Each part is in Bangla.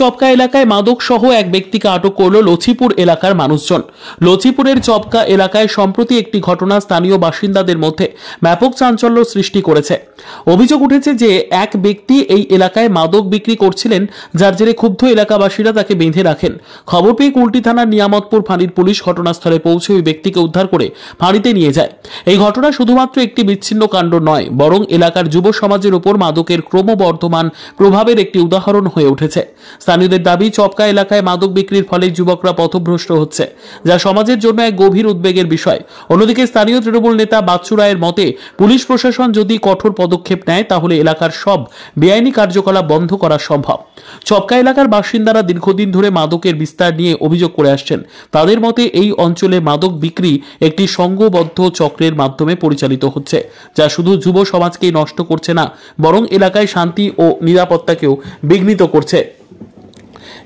চপকা এলাকায় মাদক সহ এক ব্যক্তিকে আটক করল লছিপুর এলাকার মানুষজন। লছিপুরের চপকা এলাকায় সম্প্রতি একটি ঘটনা স্থানীয় বাসিন্দাদের মধ্যে ব্যাপক চাঞ্চল্য সৃষ্টি করেছে। অভিযোগ উঠেছে যে এক ব্যক্তি এই এলাকায় মাদক বিক্রি করছিলেন, যার জেরে ক্ষুব্ধ এলাকাবাসীরা তাকে বেঁধে রাখেন। খবর পেয়ে কুলটি থানার নিয়ামতপুর ফাঁড়ির পুলিশ ঘটনাস্থলে পৌঁছে ওই ব্যক্তিকে উদ্ধার করে ফাঁড়িতে নিয়ে যায়। এই ঘটনা শুধুমাত্র একটি বিচ্ছিন্ন কাণ্ড নয়, বরং এলাকার যুব সমাজের উপর মাদকের ক্রমবর্ধমান প্রভাবের একটি উদাহরণ হয়ে উঠেছে। স্থানীয়দের দাবি, চপকা এলাকায় মাদক বিক্রির ফলে যুবকরা পথভ্রষ্ট হচ্ছে, যা সমাজের জন্য এক গভীর উদ্বেগের বিষয়। অন্যদিকে স্থানীয় তৃণমূল নেতা বাচ্চু রায়ের মতে, পুলিশ প্রশাসন যদি কঠোর পদক্ষেপ নেয় তাহলে এলাকার সব বেআইনি কার্যকলাপ বন্ধ করা সম্ভব। চপকা এলাকার বাসিন্দারা দীর্ঘদিন ধরে মাদকের বিস্তার নিয়ে অভিযোগ করে আসছেন। তাদের মতে এই অঞ্চলে মাদক বিক্রি একটি সংঘবদ্ধ চক্রের মাধ্যমে পরিচালিত হচ্ছে, যা শুধু যুব সমাজকেই নষ্ট করছে না, বরং এলাকায় শান্তি ও নিরাপত্তাকেও বিঘ্নিত করছে।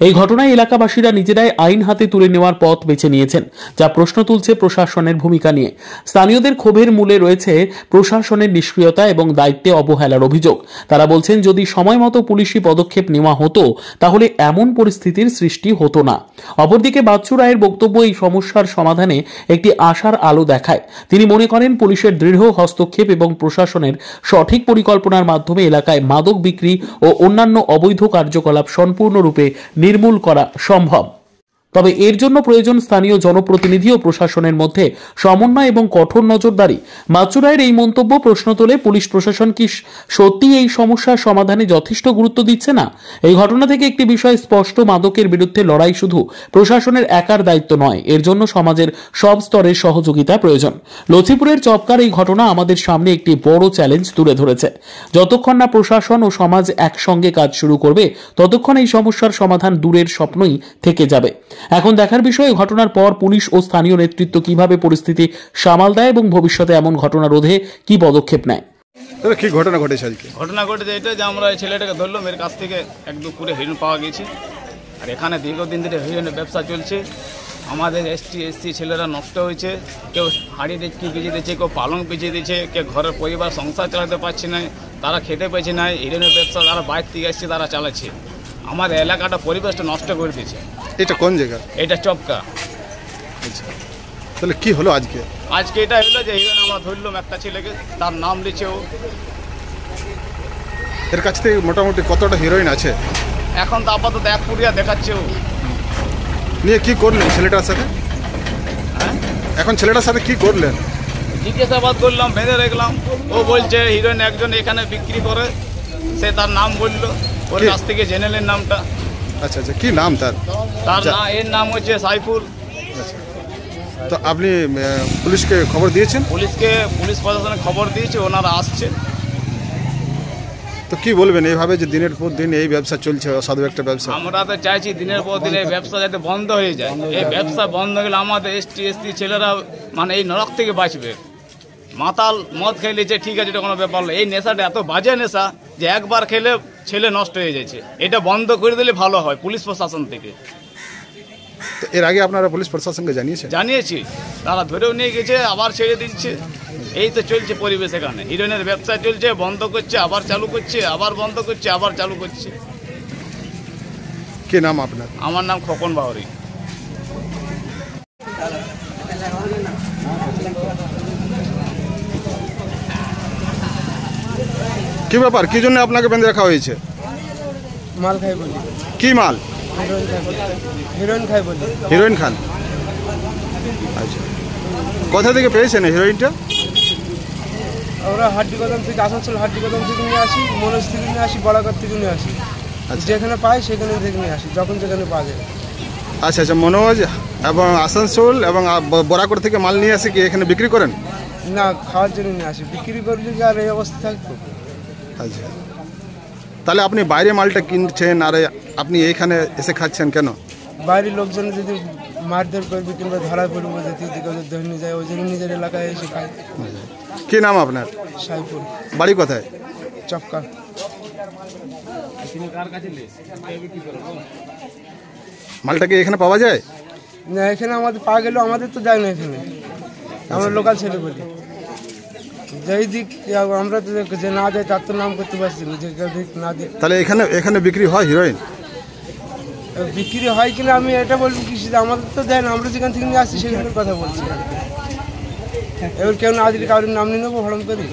এই ঘটনায় এলাকাবাসীরা নিজেরাই আইন হাতে তুলে নেওয়ার পথ বেছে নিয়েছেন, যা প্রশ্ন তুলছে প্রশাসনের ভূমিকা নিয়ে। স্থানীয়দের ক্ষোভের মূলে রয়েছে প্রশাসনের নিষ্ক্রিয়তা এবং দায়িত্বে অবহেলার অভিযোগ। তারা বলছেন, যদি সময় মতো পুলিশি পদক্ষেপ নেওয়া হতো তাহলে এমন পরিস্থিতির সৃষ্টি হতো না। অপরদিকে বাচ্চু রায়ের বক্তব্য এই সমস্যার সমাধানে একটি আশার আলো দেখায়। তিনি মনে করেন, পুলিশের দৃঢ় হস্তক্ষেপ এবং প্রশাসনের সঠিক পরিকল্পনার মাধ্যমে এলাকায় মাদক বিক্রি ও অন্যান্য অবৈধ কার্যকলাপ সম্পূর্ণরূপে নির্মূল করা সম্ভব। তবে এর জন্য প্রয়োজন স্থানীয় জনপ্রতিনিধি ও প্রশাসনের মধ্যে সমন্বয় এবং কঠোর নজরদারি। বাচ্চু রায়ের এই মন্তব্য প্রশ্ন তোলে, পুলিশ প্রশাসন কি সত্যি এই সমস্যার সমাধানে যথেষ্ট গুরুত্ব দিচ্ছে না? এই ঘটনা থেকে একটি বিষয় স্পষ্ট, মাদকের বিরুদ্ধে লড়াই শুধু প্রশাসনের একার দায়িত্ব নয়, এর জন্য সমাজের সব স্তরের সহযোগিতা প্রয়োজন। লছিপুরের চপকার এই ঘটনা আমাদের সামনে একটি বড় চ্যালেঞ্জ তুলে ধরেছে। যতক্ষণ না প্রশাসন ও সমাজ একসঙ্গে কাজ শুরু করবে, ততক্ষণ এই সমস্যার সমাধান দূরের স্বপ্নই থেকে যাবে। এখন দেখার বিষয়, ঘটনার পর পুলিশ ও স্থানীয় নেতৃত্ব কিভাবে পরিস্থিতি সামাল দেয় এবং ভবিষ্যতে এমন ঘটনা রোধে কি পদক্ষেপ নেয়। কি ঘটনা ঘটেছে আজকে? ঘটনা ঘটেছে এটা যে আমরা এই ছেলেটাকে ধরলাম, এর কাছ থেকে এক দুপুরে হিরোইন পাওয়া গেছে। আর এখানে দীর্ঘদিন ধরে হিরোইনের ব্যবসা চলছে। আমাদের এসসি ছেলেরা নষ্ট হয়েছে। কেউ হাঁড়ি ডেচকি পিছিয়ে দিচ্ছে, কেউ পালং পিছিয়ে দিচ্ছে, কেউ ঘরের পরিবার সংসার চালাতে পারছে না, তারা খেতে পারছে না। হিরোইনের ব্যবসা তারা বাইরে থেকে এসছে, তারা চালাচ্ছে। আমাদের এলাকাটা পরিবেশটা নষ্ট করে দিচ্ছে। এটা কোন জায়গা? এটা চপকা। আচ্ছা, তাহলে কি হলো আজকে? আজকে এটা হলো যে হিরোইন আমরা ধরলাম একটা ছেলেকে, তার নাম লিখছে ও। এর কাছ থেকে মোটামুটি কতটা হিরোইন আছে? এখন তো আপাতত এক পুরিয়া দেখাচ্ছে ও। নিয়ে কি করলেন ছেলেটার সাথে? এখন ছেলেটার সাথে কি করলেন? জিজ্ঞাসাবাদ করলাম, বেঁধে রাখলাম। ও বলছে হিরোইন একজন এখানে বিক্রি করে, সে তার নাম বললো, ওর কাছ থেকে জেনে নেন নামটা। আচ্ছা আচ্ছা, কি নাম তার? এর নাম হচ্ছে সাইফুল। তো আপনি পুলিশকে খবর দিয়েছেন? পুলিশ প্রশাসনে খবর দিয়েছে, ওনারা আসছে। তো কি বলবেন এইভাবে যে দিনের পর দিন এই ব্যবসা চলছে, অসাধু একটা ব্যবসা? আমরা তো চাইছি দিনের পর দিন এই ব্যবসা যাতে বন্ধ হয়ে যায়। এই ব্যবসা বন্ধ হলে আমাদের এসটি ছেলেরা মানে এই নরক থেকে বাঁচবে। মাতাল মদ খেলেছে ঠিক আছে, এটা কোনো ব্যাপার না। এই নেশাটা এত বাজে নেশা যে একবার খেলে ছেলে নষ্ট হয়ে যাচ্ছে। এটা বন্ধ করে দিলে ভালো হয় পুলিশ প্রশাসন থেকে। এর আগে আপনারা পুলিশ প্রশাসনকে জানিয়েছি, তারা ধরেও নিয়ে গেছে, আবার ছেড়ে দিচ্ছে। এই তো চলছে পরিবেশ। এখানে হিরোইনের ব্যবসা চলছে, বন্ধ করছে, আবার চালু করছে, আবার বন্ধ করছে, আবার চালু করছে। কি নাম আপনার? আমার নাম খোকন বাউরি। কি ব্যাপার, কি জন্য আপনাকে বেঁধে রাখা হয়েছে? মাল খাই বলি। কি মাল? হিরোইন খাই বলি। হিরোইন খান? আচ্ছা, কোথা থেকে পেয়েছেন হিরোইনটা? আমরা হাড্ডি কদম থেকে, আসানসোল হাড্ডি কদম থেকে নিয়ে আসি, মনোজ থেকে নিয়ে আসি, বড়াঘাট থেকে নিয়ে আসি। যেখানে পাই সেখানে থেকে নিয়ে আসি, যখন যেখানে পাওয়া যায়। আচ্ছা আচ্ছা, মনোজ এবং আসানসোল এবং বরাকর থেকে মাল নিয়ে আসি কি এখানে বিক্রি করেন? না, খাওয়ার জন্য নিয়ে আসি। বিক্রি করলে কি আর এই অবস্থা থাকতো? আচ্ছা, তাহলে আপনি বাইরে মালটা কিনছেন আর আপনি এইখানে এসে খাচ্ছেন কেন? বাইরের লোকজন যদি মারধর করবে কিংবা ধরা পড়বো, যদি ধরে নিয়ে যায়, ওই জন্য নিজের এলাকায় এসে খাই। কি নাম আপনার? সাইফুল। বাড়ি কোথায়? চপকা। মালটা কি এখানে পাওয়া যায়? না, এখানে আমাদের পাওয়া গেলেও আমাদের তো যায় না। এখানে আমরা লোকাল ছেলে বলি। যেই দিক আমরা তো যে না দেয় তার তো নাম করতে পারছি না, যে না দিই। তাহলে এখানে বিক্রি হয় হিরোইন? বিক্রি হয় কিনা আমি এটা বলবো কি, আমাদের তো দেন, আমরা যেখান থেকে নিয়ে আসছি সেখানের কথা বলছি। এবার কেউ না দিলে কারোর নাম নিয়ে নেবো হরম করি।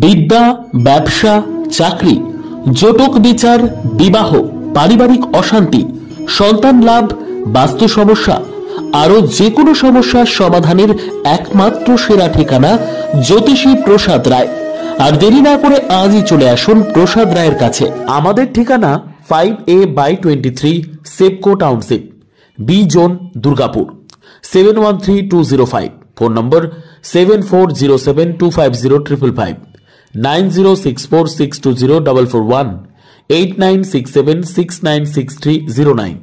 বিদ্যা, ব্যবসা, চাকরি, জটক বিচার, বিবাহ, পারিবারিক অশান্তি, সন্তান লাভ, বাস্তু সমস্যা, আরো যে কোনো সমস্যার সমাধানের একমাত্র সেরা ঠিকানা জ্যোতিষী প্রসাদ রায়। আর দেরি না করে আজই চলে আসুন প্রসাদ রায়ের কাছে। আমাদের ঠিকানা 5A/23 Sepco township, B zone, Durgapur, 713205। Phone number 7407250555, 9064620441, 8967696309।